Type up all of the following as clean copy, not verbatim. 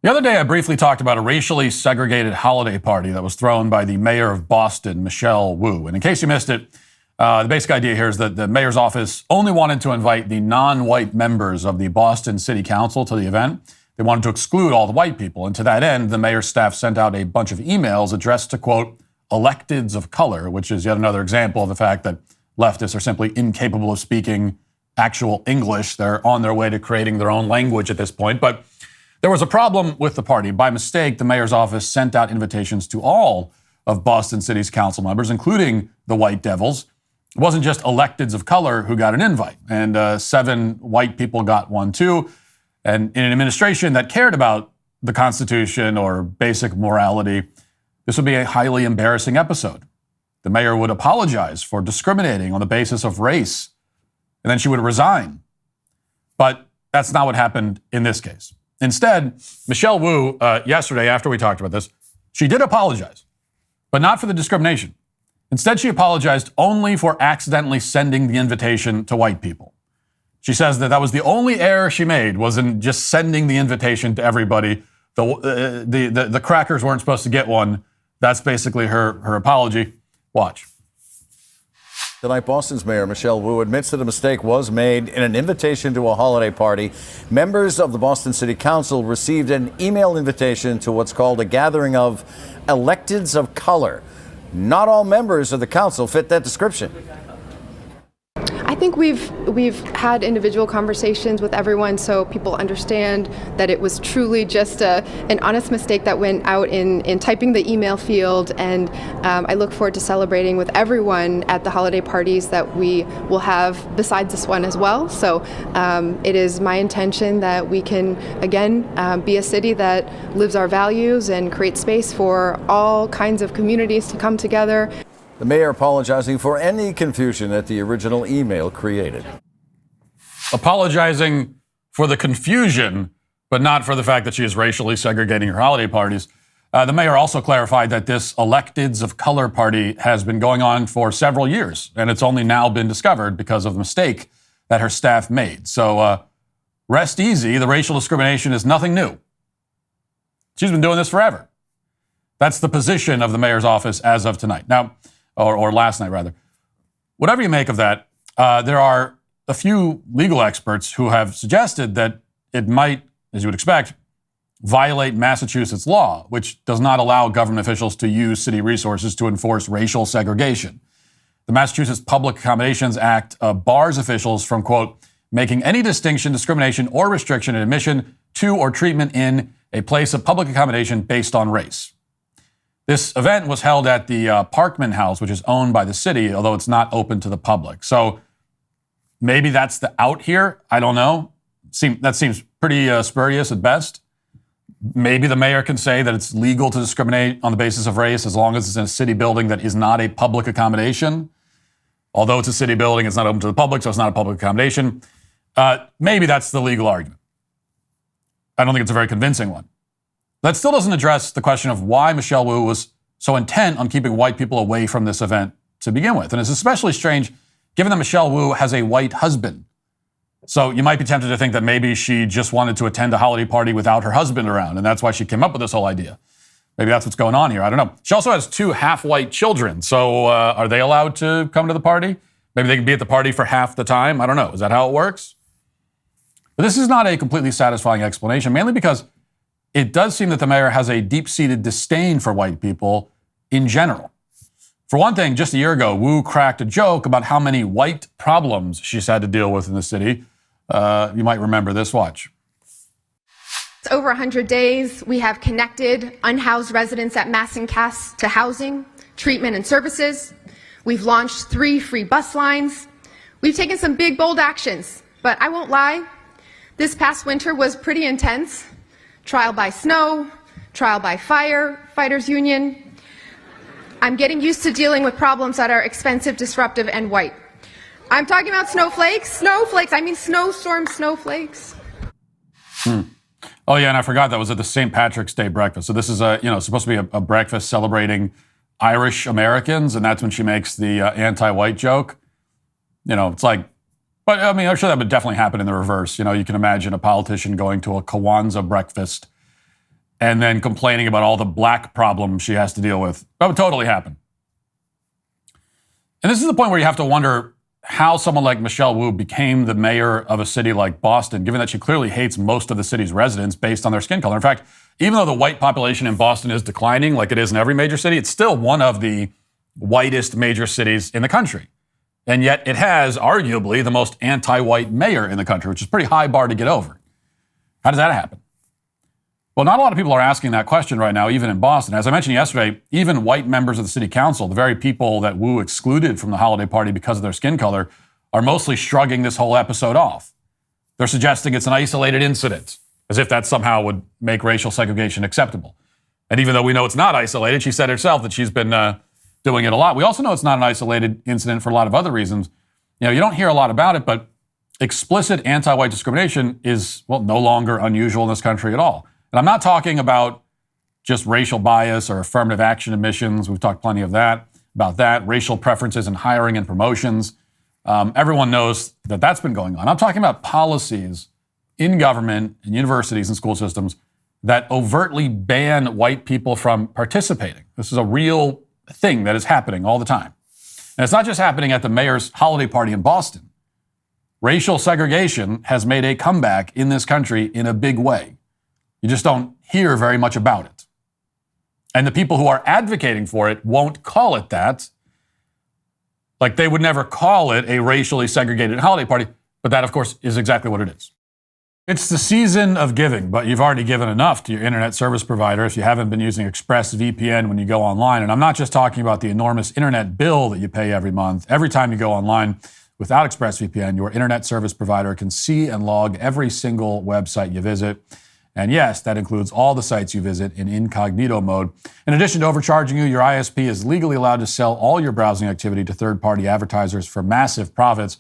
The other day, I briefly talked about a racially segregated holiday party that was thrown by the mayor of Boston, Michelle Wu. And in case you missed it, the basic idea here is that the mayor's office only wanted to invite the non-white members of the Boston City Council to the event. They wanted to exclude all the white people. And to that end, the mayor's staff sent out a bunch of emails addressed to, quote, electeds of color, which is yet another example of the fact that leftists are simply incapable of speaking actual English. They're on their way to creating their own language at this point. But there was a problem with the party. By mistake, the mayor's office sent out invitations to all of Boston City's council members, including the White Devils. It wasn't just electeds of color who got an invite, and 7 white people got one too. And in an administration that cared about the Constitution or basic morality, this would be a highly embarrassing episode. The mayor would apologize for discriminating on the basis of race, and then she would resign. But that's not what happened in this case. Instead, Michelle Wu, yesterday, after we talked about this, she did apologize, but not for the discrimination. Instead, she apologized only for accidentally sending the invitation to white people. She says that was the only error she made, was in just sending the invitation to everybody. The crackers weren't supposed to get one. That's basically her apology. Watch. Tonight, Boston's Mayor Michelle Wu admits that a mistake was made in an invitation to a holiday party. Members of the Boston City Council received an email invitation to what's called a gathering of electeds of color. Not all members of the council fit that description. I think we've had individual conversations with everyone so people understand that it was truly just an honest mistake that went out in typing the email field, and I look forward to celebrating with everyone at the holiday parties that we will have besides this one as well. So it is my intention that we can, again, be a city that lives our values and create space for all kinds of communities to come together. The mayor apologizing for any confusion that the original email created. Apologizing for the confusion, but not for the fact that she is racially segregating her holiday parties. The mayor also clarified that this electeds of color party has been going on for several years, and it's only now been discovered because of the mistake that her staff made. So rest easy, the racial discrimination is nothing new. She's been doing this forever. That's the position of the mayor's office as of tonight. Now, or last night, rather. Whatever you make of that, there are a few legal experts who have suggested that it might, as you would expect, violate Massachusetts law, which does not allow government officials to use city resources to enforce racial segregation. The Massachusetts Public Accommodations Act bars officials from, quote, making any distinction, discrimination, or restriction in admission to or treatment in a place of public accommodation based on race. This event was held at the Parkman House, which is owned by the city, although it's not open to the public. So maybe that's the out here. I don't know. That seems pretty spurious at best. Maybe the mayor can say that it's legal to discriminate on the basis of race as long as it's in a city building that is not a public accommodation. Although it's a city building, it's not open to the public, so it's not a public accommodation. Maybe that's the legal argument. I don't think it's a very convincing one. That still doesn't address the question of why Michelle Wu was so intent on keeping white people away from this event to begin with. And it's especially strange given that Michelle Wu has a white husband. So you might be tempted to think that maybe she just wanted to attend a holiday party without her husband around, and that's why she came up with this whole idea. Maybe that's what's going on here. I don't know. She also has 2 half-white children. So are they allowed to come to the party? Maybe they can be at the party for half the time. I don't know. Is that how it works? But this is not a completely satisfying explanation, mainly because it does seem that the mayor has a deep-seated disdain for white people in general. For one thing, just a year ago, Wu cracked a joke about how many white problems she's had to deal with in the city. You might remember this. Watch. It's over 100 days. We have connected unhoused residents at Massachusetts to housing, treatment, and services. We've launched 3 free bus lines. We've taken some big, bold actions, but I won't lie. This past winter was pretty intense. Trial by snow, trial by fire, fighters union. I'm getting used to dealing with problems that are expensive, disruptive, and white. I'm talking about snowflakes, I mean snowstorm snowflakes. Oh yeah, and I forgot that was at the St. Patrick's Day breakfast. So this is supposed to be a breakfast celebrating Irish Americans, and that's when she makes the anti-white joke. It's like, but I mean, I'm sure that would definitely happen in the reverse. You can imagine a politician going to a Kwanzaa breakfast and then complaining about all the black problems she has to deal with. That would totally happen. And this is the point where you have to wonder how someone like Michelle Wu became the mayor of a city like Boston, given that she clearly hates most of the city's residents based on their skin color. In fact, even though the white population in Boston is declining like it is in every major city, it's still one of the whitest major cities in the country. And yet it has arguably the most anti-white mayor in the country, which is a pretty high bar to get over. How does that happen? Well, not a lot of people are asking that question right now, even in Boston. As I mentioned yesterday, even white members of the city council, the very people that Wu excluded from the holiday party because of their skin color, are mostly shrugging this whole episode off. They're suggesting it's an isolated incident, as if that somehow would make racial segregation acceptable. And even though we know it's not isolated, she said herself that she's been doing it a lot. We also know it's not an isolated incident for a lot of other reasons. You know, you don't hear a lot about it, but explicit anti-white discrimination is, well, no longer unusual in this country at all. And I'm not talking about just racial bias or affirmative action admissions. We've talked plenty about that, racial preferences in hiring and promotions. Everyone knows that that's been going on. I'm talking about policies in government and universities and school systems that overtly ban white people from participating. This is a real thing that is happening all the time. And it's not just happening at the mayor's holiday party in Boston. Racial segregation has made a comeback in this country in a big way. You just don't hear very much about it. And the people who are advocating for it won't call it that. Like, they would never call it a racially segregated holiday party, but that, of course, is exactly what it is. It's the season of giving, but you've already given enough to your internet service provider if you haven't been using ExpressVPN when you go online. And I'm not just talking about the enormous internet bill that you pay every month. Every time you go online without ExpressVPN, your internet service provider can see and log every single website you visit. And yes, that includes all the sites you visit in incognito mode. In addition to overcharging you, your ISP is legally allowed to sell all your browsing activity to third-party advertisers for massive profits.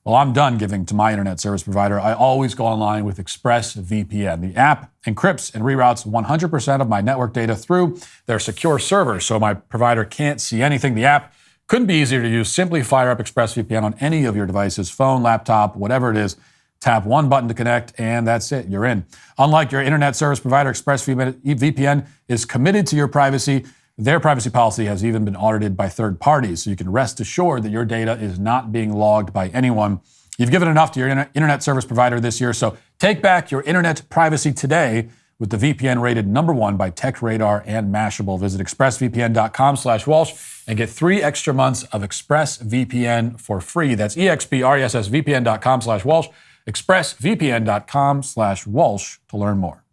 Well, I'm done giving to my internet service provider. I always go online with ExpressVPN. The app encrypts and reroutes 100% of my network data through their secure server, so my provider can't see anything. The app couldn't be easier to use. Simply fire up ExpressVPN on any of your devices, phone, laptop, whatever it is. Tap one button to connect, and that's it. You're in. Unlike your internet service provider, ExpressVPN is committed to your privacy. Their privacy policy has even been audited by third parties, so you can rest assured that your data is not being logged by anyone. You've given enough to your internet service provider this year, so take back your internet privacy today with the VPN rated #1 by TechRadar and Mashable. Visit expressvpn.com/Walsh and get 3 extra months of ExpressVPN for free. That's expressvpn.com/Walsh. expressvpn.com/Walsh to learn more.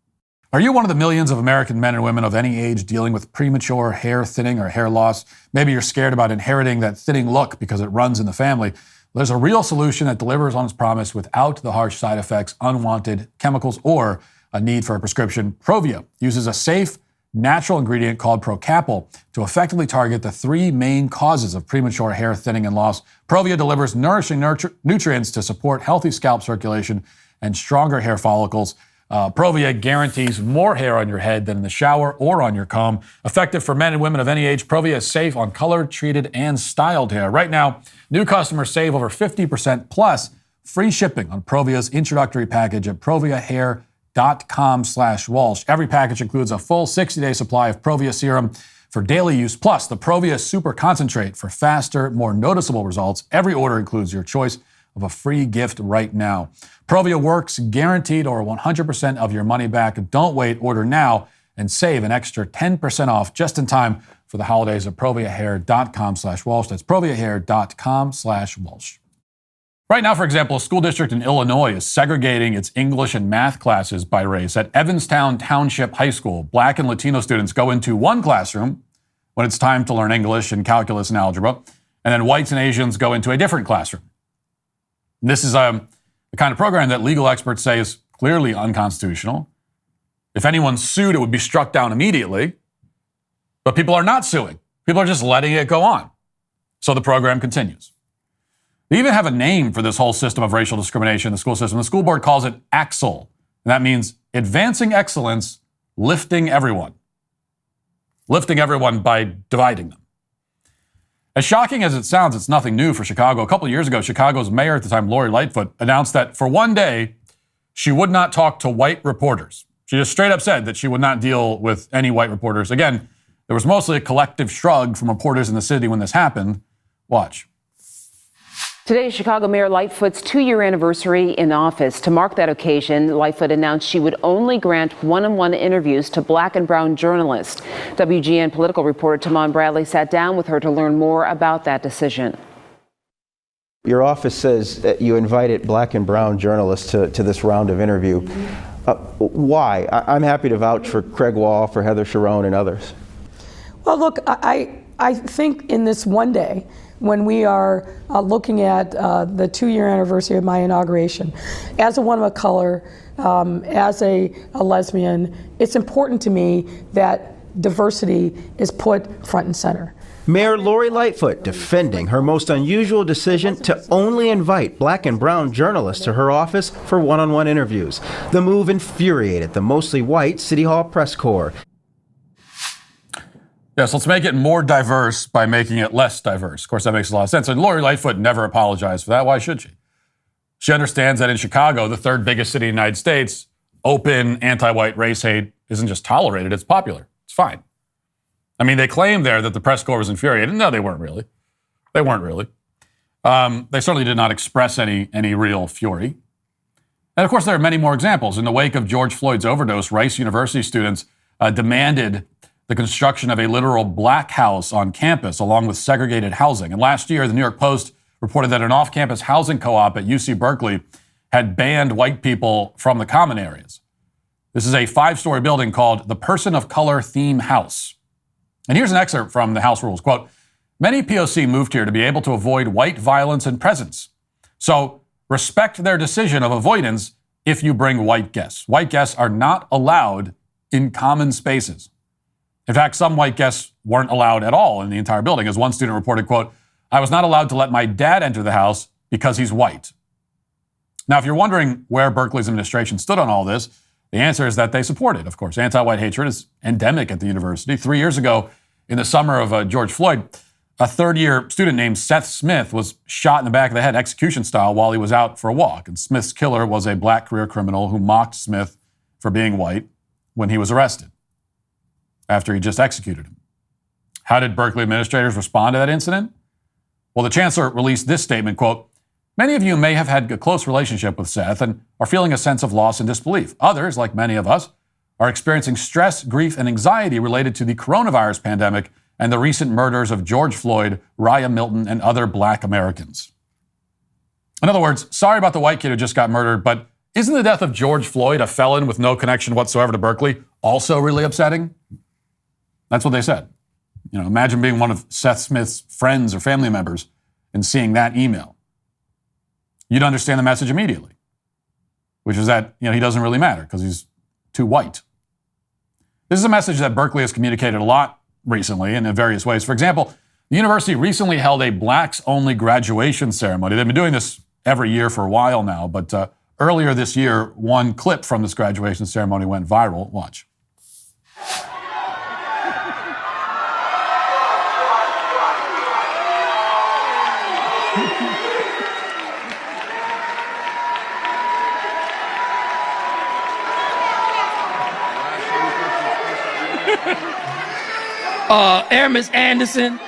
Are you one of the millions of American men and women of any age dealing with premature hair thinning or hair loss? Maybe you're scared about inheriting that thinning look because it runs in the family. There's a real solution that delivers on its promise without the harsh side effects, unwanted chemicals, or a need for a prescription. Provia uses a safe, natural ingredient called Procapil to effectively target the 3 main causes of premature hair thinning and loss. Provia delivers nourishing nutrients to support healthy scalp circulation and stronger hair follicles. Provia guarantees more hair on your head than in the shower or on your comb. Effective for men and women of any age, Provia is safe on colored, treated, and styled hair. Right now, new customers save over 50% plus free shipping on Provia's introductory package at proviahair.com/Walsh. Every package includes a full 60-day supply of Provia serum for daily use, plus the Provia Super Concentrate for faster, more noticeable results. Every order includes your choice of a free gift right now. Provia works guaranteed or 100% of your money back. Don't wait. Order now and save an extra 10% off just in time for the holidays at proviahair.com/Walsh. That's proviahair.com/Walsh. Right now, for example, a school district in Illinois is segregating its English and math classes by race. At Evanstown Township High School, Black and Latino students go into one classroom when it's time to learn English and calculus and algebra, and then whites and Asians go into a different classroom. This is the kind of program that legal experts say is clearly unconstitutional. If anyone's sued, it would be struck down immediately. But people are not suing. People are just letting it go on. So the program continues. They even have a name for this whole system of racial discrimination in the school system. The school board calls it AXLE, and that means Advancing Excellence, Lifting Everyone. Lifting everyone by dividing them. As shocking as it sounds, it's nothing new for Chicago. A couple of years ago, Chicago's mayor at the time, Lori Lightfoot, announced that for one day, she would not talk to white reporters. She just straight up said that she would not deal with any white reporters. Again, there was mostly a collective shrug from reporters in the city when this happened. Watch. Today is Chicago Mayor Lightfoot's 2-year anniversary in office. To mark that occasion, Lightfoot announced she would only grant one-on-one interviews to black and brown journalists. WGN political reporter Tamon Bradley sat down with her to learn more about that decision. Your office says that you invited black and brown journalists to this round of interview. Why? I'm happy to vouch for Craig Wall, for Heather Sharon, and others. Well, look, I think in this one day, when we are looking at the 2-year anniversary of my inauguration, as a woman of color, as a lesbian, it's important to me that diversity is put front and center. Mayor Lori Lightfoot defending her most unusual decision to only invite black and brown journalists to her office for one-on-one interviews. The move infuriated the mostly white City Hall press corps. Yes, let's make it more diverse by making it less diverse. Of course, that makes a lot of sense. And Lori Lightfoot never apologized for that. Why should she? She understands that in Chicago, the third biggest city in the United States, open anti-white race hate isn't just tolerated, it's popular. It's fine. I mean, they claimed there that the press corps was infuriated. No, they weren't really. They weren't really. They certainly did not express any real fury. And of course, there are many more examples. In the wake of George Floyd's overdose, Rice University students demanded the construction of a literal black house on campus along with segregated housing. And last year, the New York Post reported that an off-campus housing co-op at UC Berkeley had banned white people from the common areas. This is a 5-story building called the Person of Color Theme House. And here's an excerpt from the house rules. Quote, many POC moved here to be able to avoid white violence and presence. So respect their decision of avoidance if you bring white guests. White guests are not allowed in common spaces. In fact, some white guests weren't allowed at all in the entire building. As one student reported, quote, I was not allowed to let my dad enter the house because he's white. Now, if you're wondering where Berkeley's administration stood on all this, the answer is that they support it. Of course, anti-white hatred is endemic at the university. 3 years ago, in the summer of George Floyd, a third-year student named Seth Smith was shot in the back of the head, execution style, while he was out for a walk. And Smith's killer was a black career criminal who mocked Smith for being white when he was arrested after he just executed him. How did Berkeley administrators respond to that incident? Well, the chancellor released this statement, quote, many of you may have had a close relationship with Seth and are feeling a sense of loss and disbelief. Others, like many of us, are experiencing stress, grief, and anxiety related to the coronavirus pandemic and the recent murders of George Floyd, Raya Milton, and other black Americans. In other words, sorry about the white kid who just got murdered, but isn't the death of George Floyd, a felon with no connection whatsoever to Berkeley, also really upsetting? That's what they said. You know, imagine being one of Seth Smith's friends or family members and seeing that email. You'd understand the message immediately, which is that, he doesn't really matter because he's too white. This is a message that Berkeley has communicated a lot recently and in various ways. For example, the university recently held a blacks-only graduation ceremony. They've been doing this every year for a while now, but earlier this year, one clip from this graduation ceremony went viral. Watch. Aramis Anderson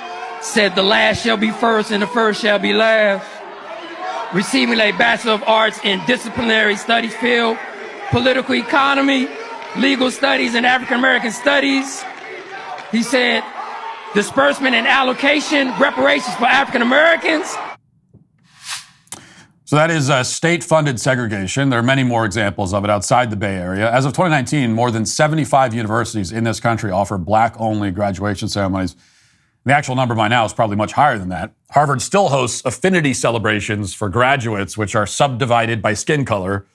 said the last shall be first and the first shall be last. Receiving a Bachelor of Arts in Disciplinary Studies field, Political Economy, Legal Studies, and African American Studies. He said disbursement and allocation, reparations for African Americans. So that is state-funded segregation. There are many more examples of it outside the Bay Area. As of 2019, more than 75 universities in this country offer black-only graduation ceremonies. The actual number by now is probably much higher than that. Harvard still hosts affinity celebrations for graduates, which are subdivided by skin color.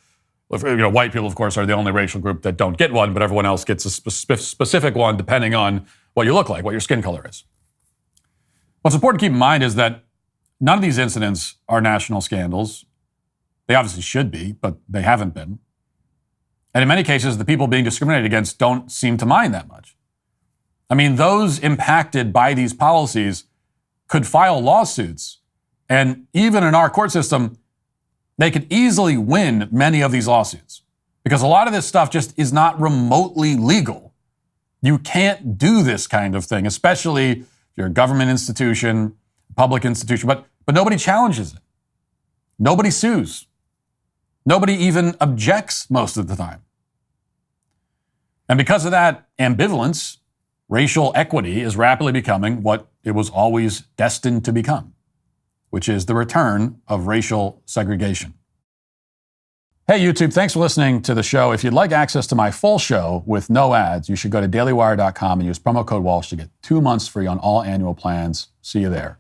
White people, of course, are the only racial group that don't get one, but everyone else gets a specific one depending on what you look like, what your skin color is. What's important to keep in mind is that none of these incidents are national scandals. They obviously should be, but they haven't been. And in many cases, the people being discriminated against don't seem to mind that much. I mean, those impacted by these policies could file lawsuits. And even in our court system, they could easily win many of these lawsuits because a lot of this stuff just is not remotely legal. You can't do this kind of thing, especially if you're a government institution, public institution, but nobody challenges it. Nobody sues. Nobody even objects most of the time. And because of that ambivalence, racial equity is rapidly becoming what it was always destined to become, which is the return of racial segregation. Hey, YouTube, thanks for listening to the show. If you'd like access to my full show with no ads, you should go to dailywire.com and use promo code Walsh to get 2 months free on all annual plans. See you there.